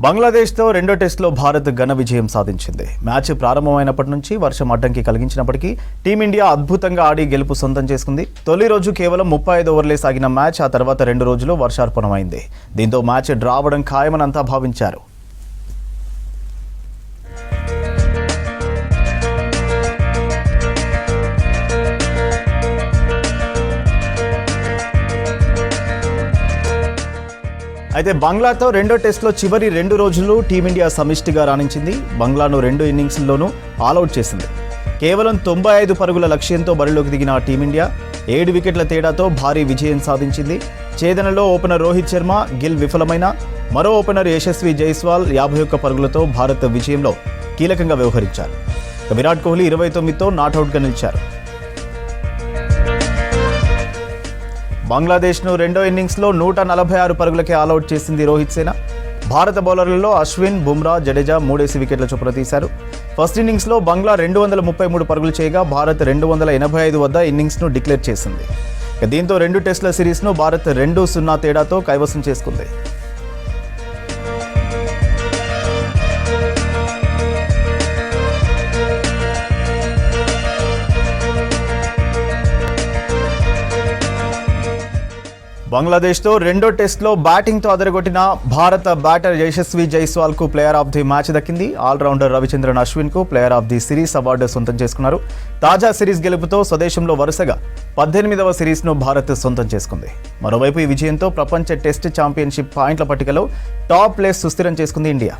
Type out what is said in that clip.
బంగ్లాదేశ్తో రెండో టెస్టులో భారత్ ఘన విజయం సాధించింది. మ్యాచ్ ప్రారంభమైనప్పటి నుంచి వర్షం అడ్డంకి కలిగించినప్పటికీ టీమిండియా అద్భుతంగా ఆడి గెలుపు సొంతం చేసుకుంది. తొలి రోజు కేవలం 35 ఓవర్లే సాగిన మ్యాచ్ ఆ తర్వాత 2 రోజులు వర్షార్పణమైంది. దీంతో మ్యాచ్ డ్రా అవడం ఖాయమని అంతా భావించారు. అయితే బంగ్లాతో రెండో టెస్టులో చివరి 2 రోజులు టీమిండియా సమిష్టిగా రాణించింది. బంగ్లాను 2 ఇన్నింగ్స్ల్లోనూ ఆలౌట్ చేసింది. కేవలం 95 పరుగుల లక్ష్యంతో బరిలోకి దిగిన టీమిండియా 7 వికెట్ల తేడాతో భారీ విజయం సాధించింది. ఛేదనలో ఓపెనర్ రోహిత్ శర్మ, గిల్ విఫలమైన మరో ఓపెనర్ యశస్వి జైస్వాల్ 51 పరుగులతో భారత్ విజయంలో కీలకంగా వ్యవహరించారు. విరాట్ కోహ్లీ 29తో నాట్అవుట్గా నిలిచారు. బంగ్లాదేశ్ను రెండో ఇన్నింగ్స్లో 146 పరుగులకే ఆలౌట్ చేసింది రోహిత్ సేన. భారత బౌలర్లలో అశ్విన్, బుమ్రా, జడేజా 3 వికెట్ల చొప్పున తీశారు. ఫస్ట్ ఇన్నింగ్స్లో బంగ్లా 233 పరుగులు చేయగా భారత్ 285 వద్ద ఇన్నింగ్స్ను డిక్లేర్ చేసింది. దీంతో 2 టెస్టుల సిరీస్ను భారత్ 2-0 తేడాతో కైవసం చేసుకుంది. బంగ్లాదేశ్తో రెండో టెస్టులో బ్యాటింగ్తో అదరగొట్టిన భారత బ్యాటర్ యశస్వి జైస్వాల్కు ప్లేయర్ ఆఫ్ ది మ్యాచ్ దక్కింది. ఆల్రౌండర్ రవిచంద్రన్ అశ్విన్కు player of the series award సొంతం చేసుకున్నారు. తాజా సిరీస్ గెలుపుతో స్వదేశంలో వరుసగా 18వ సిరీస్ను భారత్ సొంతం చేసుకుంది. మరోవైపు ఈ విజయంతో ప్రపంచ టెస్ట్ ఛాంపియన్షిప్ పాయింట్ల పట్టికలో టాప్ ప్లేస్ సుస్థిరం చేసుకుంది ఇండియా.